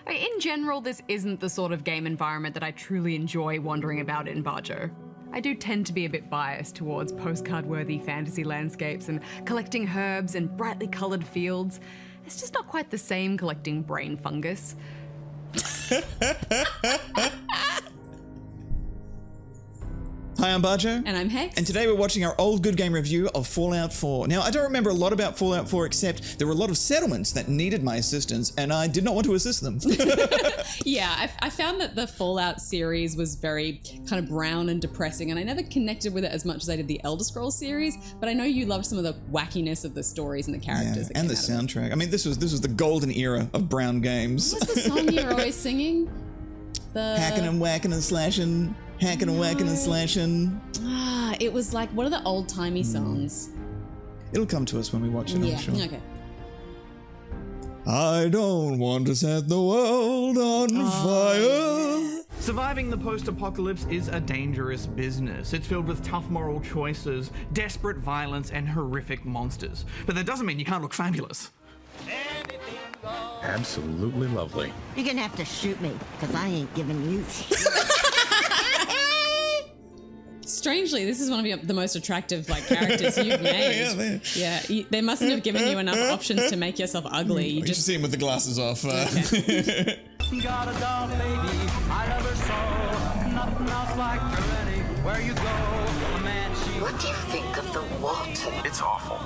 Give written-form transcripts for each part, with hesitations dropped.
In general, this isn't the sort of game environment that I truly enjoy wandering about in, Bajo. I do tend to be a bit biased towards postcard-worthy fantasy landscapes and collecting herbs and brightly coloured fields. It's just not quite the same collecting brain fungus. Hi, I'm Bajo. And I'm Hex. And today we're watching our old Good Game review of Fallout 4. Now, I don't remember a lot about Fallout 4 except there were a lot of settlements that needed my assistance and I did not want to assist them. Yeah, I found that the Fallout series was very kind of brown and depressing, and I never connected with it as much as I did the Elder Scrolls series, but I know you loved some of the wackiness of the stories and the characters. Yeah, and the soundtrack. I mean, this was the golden era of brown games. What was the song you were always singing? The Hacking and whacking and slashing. Hacking and whacking and slashing. Ah, it was like one of the old-timey songs. It'll come to us when we watch it, I'm sure. Okay. I don't want to set the world on fire. Yeah. Surviving the post-apocalypse is a dangerous business. It's filled with tough moral choices, desperate violence, and horrific monsters. But that doesn't mean you can't look fabulous. Absolutely lovely. You're gonna have to shoot me, because I ain't giving you shit. Strangely, this is one of the most attractive characters you've made. They mustn't have given you enough options to make yourself ugly. You just see him with the glasses off. Okay. Got a dog, baby, I love her so. Nothing else like her anywhere you go. Man, what do you think of the water? It's awful.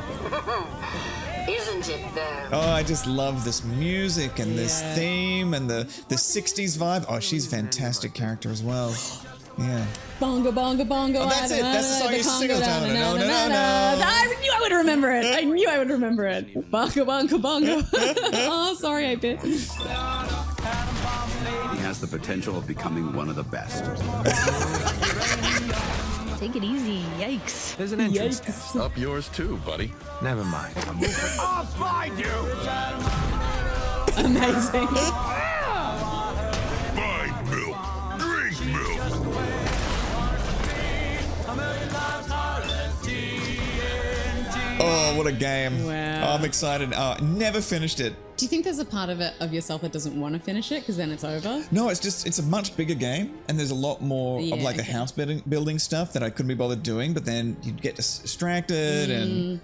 Isn't it though? Oh, I just love this music and this theme and the 60s vibe. Oh, she's a fantastic character as well. Yeah. Bongo, bongo, bongo. Oh, that's it. That's the song you used to sing all the time. I knew I would remember it. I knew I would remember it. Bongo, bongo, bongo. Oh, sorry, I bit. He has the potential of becoming one of the best. Take it easy. Yikes. There's an entrance. Up yours too, buddy. Never mind. I'll find you. Amazing. Find milk. Drink milk. Oh, what a game. Wow. Oh, I'm excited. Never finished it. Do you think there's a part of yourself that doesn't want to finish it because then it's over? No, it's a much bigger game and there's a lot more of the house building stuff that I couldn't be bothered doing, but then you'd get distracted and...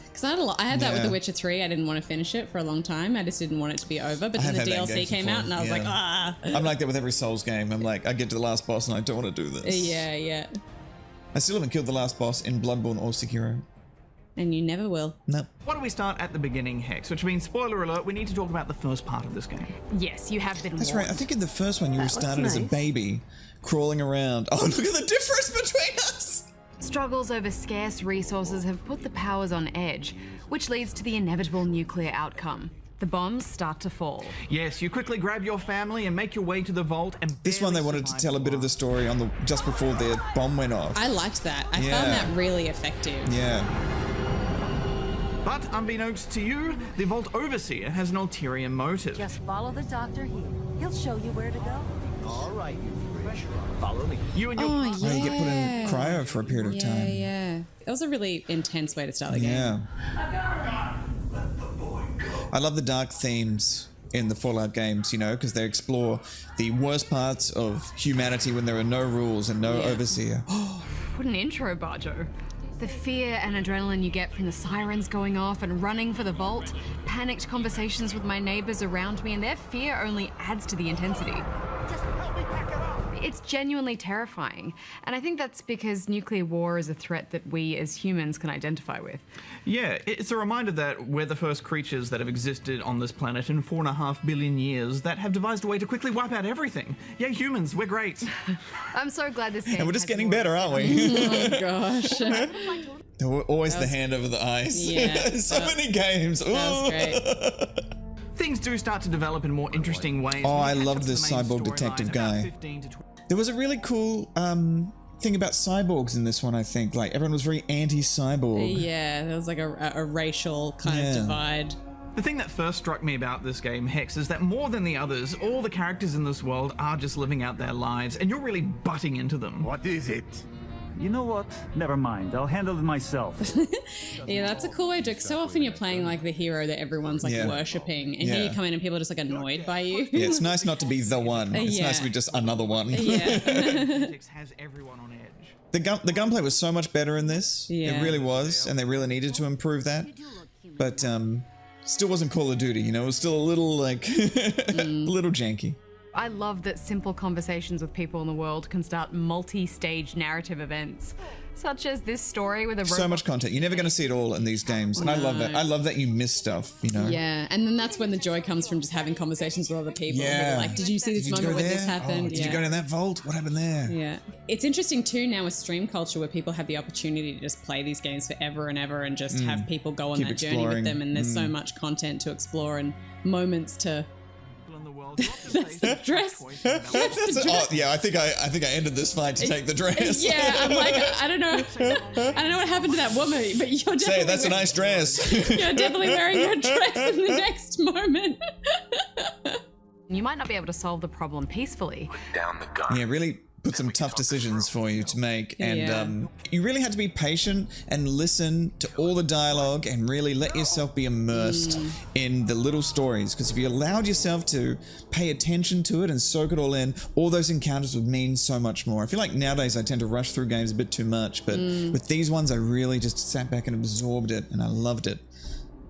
Because I had that with The Witcher 3. I didn't want to finish it for a long time. I just didn't want it to be over. But then the DLC came out and I was like, ah. I'm like that with every Souls game. I'm like, I get to the last boss and I don't want to do this. Yeah. I still haven't killed the last boss in Bloodborne or Sekiro. And you never will. No. Why don't we start at the beginning, Hex? Which means, spoiler alert, we need to talk about the first part of this game. Yes, you have been That's warned. right. I think in the first one you were started as a baby, crawling around. Oh, look at the difference between us! Struggles over scarce resources have put the powers on edge, which leads to the inevitable nuclear outcome. The bombs start to fall. Yes, you quickly grab your family and make your way to the vault and This one they wanted to tell a bit of the story on just before their bomb went off. I liked that. I found that really effective. Yeah. But unbeknownst to you, the Vault Overseer has an ulterior motive. Just follow the doctor here. He'll show you where to go. All right, follow me. You and your Oh, you get put in cryo for a period of time. Yeah. That was a really intense way to start the game. Yeah. I love the dark themes in the Fallout games, because they explore the worst parts of humanity when there are no rules and no overseer. What an intro, Bajo. The fear and adrenaline you get from the sirens going off and running for the vault, panicked conversations with my neighbors around me, and their fear only adds to the intensity. It's genuinely terrifying, and I think that's because nuclear war is a threat that we as humans can identify with. Yeah, it's a reminder that we're the first creatures that have existed on this planet in 4.5 billion years that have devised a way to quickly wipe out everything. Yeah, humans, we're great. I'm so glad this game And we're just has getting more better, aren't we? Oh, gosh. Always the hand over the eyes. Yeah. So many games. That was great. Things do start to develop in more interesting ways. Oh, when I you catch loved up to this the main cyborg storyline detective about guy. 15 to 20. There was a really cool thing about cyborgs in this one, I think. Like, everyone was very anti-cyborg. Yeah, there was like a racial kind of divide. The thing that first struck me about this game, Hex, is that more than the others, all the characters in this world are just living out their lives, and you're really butting into them. What is it? You know what? Never mind. I'll handle it myself. Yeah, that's a cool way to. So often you're playing like the hero that everyone's like worshipping, and here you come in and people are just like annoyed by you. Yeah, it's nice not to be the one. It's nice to be just another one. Yeah. has everyone on edge. The gunplay was so much better in this. Yeah. It really was, and they really needed to improve that. But still wasn't Call of Duty, you know? It was still a little like a little janky. I love that simple conversations with people in the world can start multi-stage narrative events, such as this story with a robot. So much content. You're never going to see it all in these games, and I love that. I love that you miss stuff, you know? Yeah, and then that's when the joy comes from just having conversations with other people. Yeah. Like, did you see this moment when this happened? Did you go to that vault? What happened there? Yeah. It's interesting too now with stream culture where people have the opportunity to just play these games forever and ever and just have people go on Keep that journey with exploring. them, and there's so much content to explore and moments to. That's the dress. Yeah, I think I ended this fight to take the dress. Yeah, I'm like, I don't know what happened to that woman, but you're definitely. Say, that's a nice dress. You're definitely wearing your dress in the next moment. You might not be able to solve the problem peacefully. Down the gun. Yeah, really put some tough decisions for you to make, and you really had to be patient and listen to all the dialogue and really let yourself be immersed in the little stories, because if you allowed yourself to pay attention to it and soak it all in, all those encounters would mean so much more. I feel like nowadays I tend to rush through games a bit too much, but with these ones I really just sat back and absorbed it, and I loved it.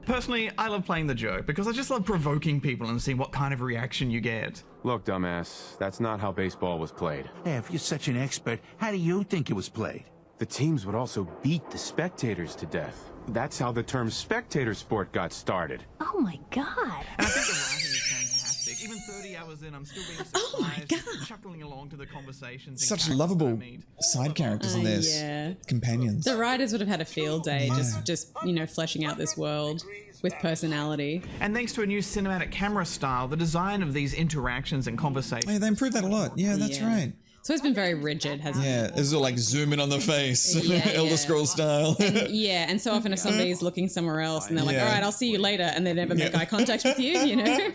Personally, I love playing the joke because I just love provoking people and seeing what kind of reaction you get. Look, dumbass, that's not how baseball was played. Hey, if you're such an expert, how do you think it was played? The teams would also beat the spectators to death. That's how the term spectator sport got started. Oh my god. And I think the writing is fantastic. Even 30 hours in, I'm still being surprised, chuckling along to the conversations. Such lovable side characters in this. Yeah. Companions. The writers would have had a field day just fleshing out this world with personality. And thanks to a new cinematic camera style, the design of these interactions and conversations. Yeah, they improved that a lot. Yeah, that's right. So it's been very rigid, hasn't it? Yeah, this is all like zoom in on the face, Elder Scrolls style. And so often if somebody is looking somewhere else and they're like, all right, I'll see you later, and they never make eye contact with you, you know?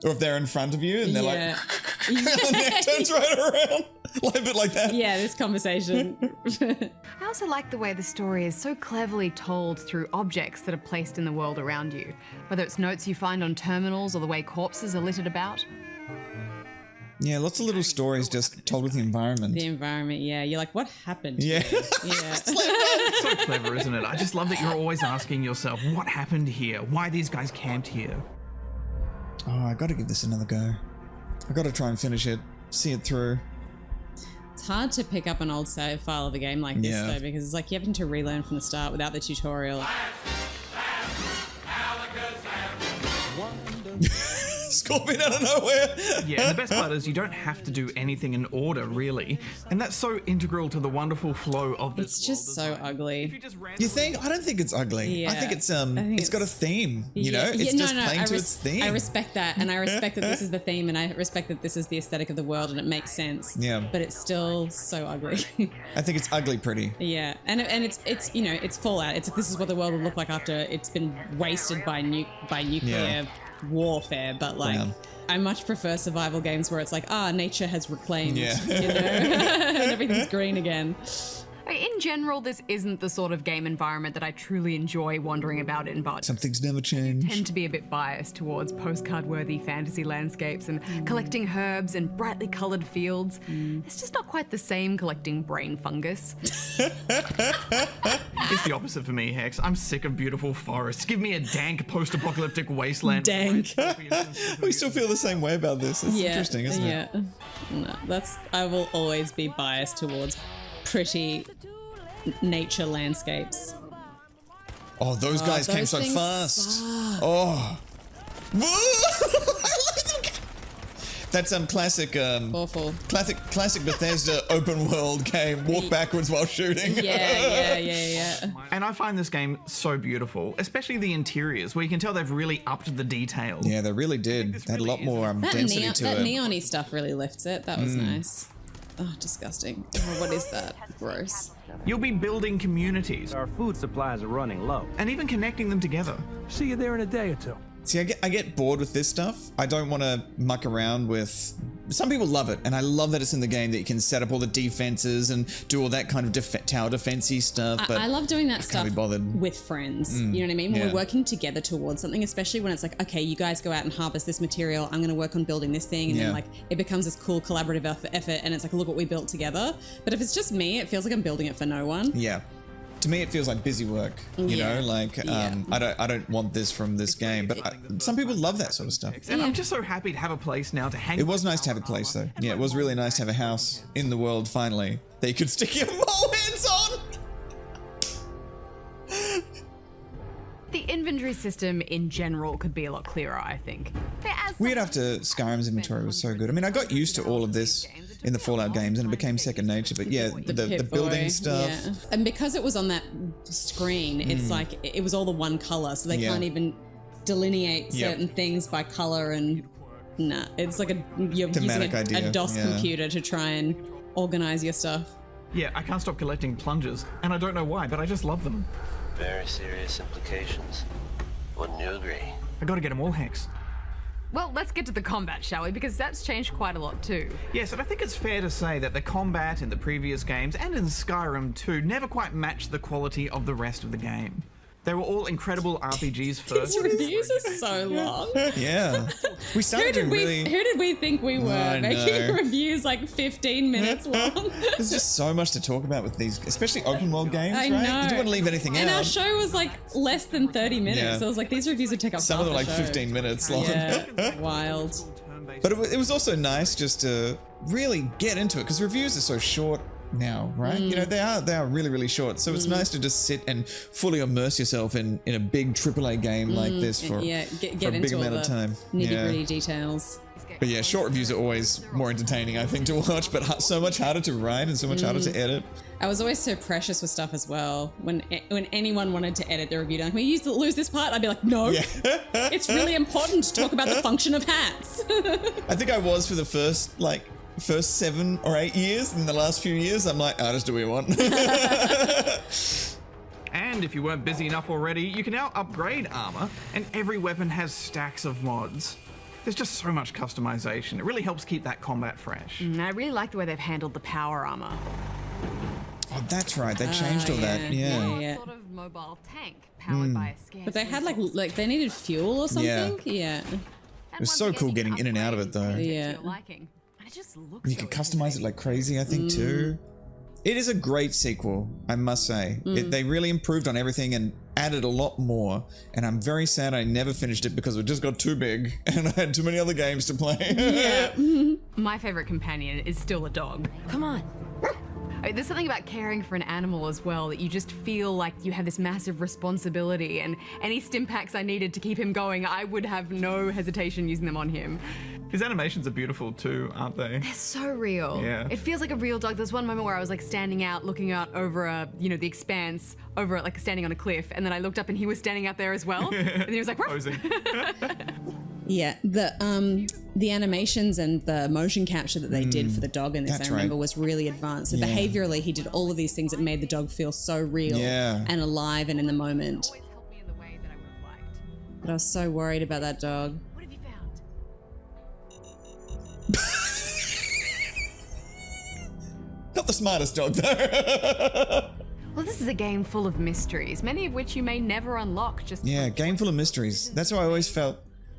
Or if they're in front of you and they're like, and the neck turns right around. Like a bit like that. Yeah, this conversation. I also like the way the story is so cleverly told through objects that are placed in the world around you, whether it's notes you find on terminals or the way corpses are littered about. Yeah, lots of little stories just told with the environment. The environment, yeah. You're like, what happened? Yeah. It's so clever, isn't it? I just love that you're always asking yourself, what happened here? Why these guys camped here? Oh, I gotta give this another go. I gotta try and finish it, see it through. It's hard to pick up an old save file of a game like this, though, because it's like you're having to relearn from the start without the tutorial. Scorpion out of nowhere. Yeah, and the best part is you don't have to do anything in order, really. And that's so integral to the wonderful flow of this It's just so ugly. You think? I don't think it's ugly. I think it's it's got a theme, you know? It's just playing to its theme. I respect that, and I respect that this is the theme, and I respect that this is the aesthetic of the world, and it makes sense. Yeah. But it's still so ugly. I think it's ugly pretty. Yeah, and it's you know, it's Fallout. It's this is what the world would look like after it's been wasted by nuclear warfare, but like I much prefer survival games where it's like nature has reclaimed, you know, and everything's green again. In general, this isn't the sort of game environment that I truly enjoy wandering about in, but something's never changed. I tend to be a bit biased towards postcard-worthy fantasy landscapes and collecting herbs and brightly coloured fields. It's just not quite the same collecting brain fungus. It's the opposite for me, Hex. I'm sick of beautiful forests. Give me a dank post-apocalyptic wasteland. Dank. We still feel the same way about this. It's interesting, isn't it? Yeah. No, I will always be biased towards pretty nature landscapes. Oh, those guys came so fast. Oh. That's classic awful. Classic Bethesda open world game. Walk backwards while shooting. Yeah. And I find this game so beautiful, especially the interiors, where you can tell they've really upped the detail. Yeah, they really did. They had a lot more density to it. That neon-y stuff really lifts it. That was nice. Oh, disgusting. Oh, what is that? Gross. You'll be building communities. Our food supplies are running low. And even connecting them together. See you there in a day or two. See, I get bored with this stuff. I don't want to muck around with some people love it, and I love that it's in the game that you can set up all the defenses and do all that kind of tower defensey stuff. But I love doing that stuff can't be bothered. with friends. You know what I mean? When yeah. we're working together towards something, especially when it's like, okay, you guys go out and harvest this material. I'm going to work on building this thing, and Yeah. then like it becomes this cool collaborative effort, and it's like, look what we built together. But if it's just me, it feels like I'm building it for no one. Yeah. To me, it feels like busy work, you know, like I don't want this from this game, but some people love that sort of stuff. And I'm just so happy to have a place now to hang. It was nice to have a place though. Yeah, it was really nice to have a house in the world finally that you could stick your mole heads on. The inventory system in general could be a lot clearer, I think. Weird after Skyrim's inventory was so good. I mean, I got used to all of this in the Fallout games and it became second nature, but yeah, the building stuff. Yeah. And because it was on that screen, it's like it was all the one color, so they can't even delineate certain things by color, and it's like you're using a DOS computer to try and organize your stuff. Yeah, I can't stop collecting plungers, and I don't know why, but I just love them. Very serious implications. Wouldn't you agree? I gotta get them all, Hex. Well, let's get to the combat, shall we? Because that's changed quite a lot too. Yes, and I think it's fair to say that the combat in the previous games and in Skyrim 2 never quite matched the quality of the rest of the game. They were all incredible RPGs first. These reviews are so long. Yeah. We started Who did we think we were making reviews like 15 minutes long? There's just so much to talk about with these, especially open world games, I right? know. You don't want to leave anything out. And our show was like less than 30 minutes. Yeah. So I was like, these reviews would take up Some half of them are the like show. 15 minutes long. Yeah, wild. But it was also nice just to really get into it because reviews are so short now, right? You know, they are really, really short. So it's nice to just sit and fully immerse yourself in a big AAA game like this for, get for a into big all amount of the time. nitty-gritty details. But yeah, short reviews are always more entertaining, I think, to watch, but so much harder to write and so much harder to edit. I was always so precious with stuff as well. When anyone wanted to edit the review, like, we used to lose this part, I'd be like, no, it's really important to talk about the function of hats. I think I was for the first 7 or 8 years. In the last few years, I'm like, just do what we want. And if you weren't busy enough already, you can now upgrade armor, and every weapon has stacks of mods. There's just so much customization. It really helps keep that combat fresh. I really like the way they've handled the power armor. Oh, that's right. They changed all that. Yeah. Sort of mobile tank powered by a scarce. But they had like they needed fuel or something. Yeah. It was so cool getting in and out of it, though. Yeah. It just looks You can customize it like crazy, I think, too. It is a great sequel, I must say. They really improved on everything and added a lot more. And I'm very sad I never finished it because it just got too big and I had too many other games to play. Yeah. My favorite companion is still a dog. Come on. There's something about caring for an animal as well that you just feel like you have this massive responsibility, and any stim packs I needed to keep him going, I would have no hesitation using them on him. His animations are beautiful too, aren't they? They're so real. Yeah. It feels like a real dog. There's one moment where I was like standing out, looking out over the expanse, over like standing on a cliff, and then I looked up and he was standing out there as well. And he was like, Posing. Yeah, the animations and the motion capture that they did for the dog in this, That's I remember, right. was really advanced. So behaviorally, he did all of these things that made the dog feel so real and alive and in the moment. always helped me in the way that I would have liked. But I was so worried about that dog. What have you found? Not the smartest dog, though. Well, this is a game full of mysteries, many of which you may never unlock. Yeah, game full of mysteries. That's how I always felt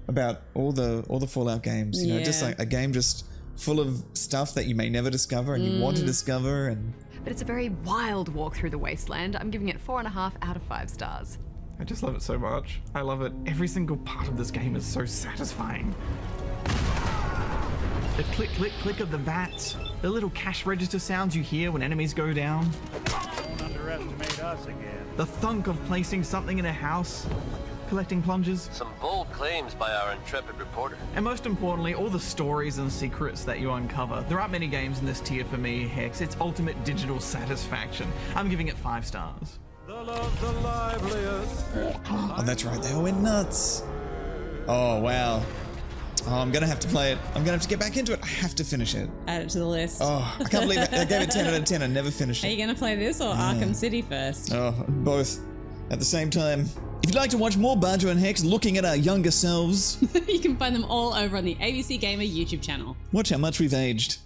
about all the Fallout games. You know, just Yeah. like a game just full of stuff that you may never discover and you want to discover. And But it's a very wild walk through the wasteland. I'm giving it 4.5 out of 5 stars. I just love it so much. I love it. Every single part of this game is so satisfying. The click, click, click of the vats, the little cash register sounds you hear when enemies go down, Don't underestimate us again. the thunk of placing something in a house, collecting plungers, Some bold claims by our intrepid reporter. and most importantly, all the stories and secrets that you uncover. There aren't many games in this tier for me, Hex. It's ultimate digital satisfaction. I'm giving it 5 stars. The liveliest. oh, that's right, they all went nuts. Oh wow. Oh, I'm gonna have to play it. I'm gonna have to get back into it. I have to finish it. Add it to the list. Oh, I can't believe it. I gave it 10 out of 10. I never finished Are it. you going to play this or Arkham City first? Oh, both at the same time. If you'd like to watch more Bajo and Hex looking at our younger selves, You can find them all over on the ABC Gamer YouTube channel. watch how much we've aged.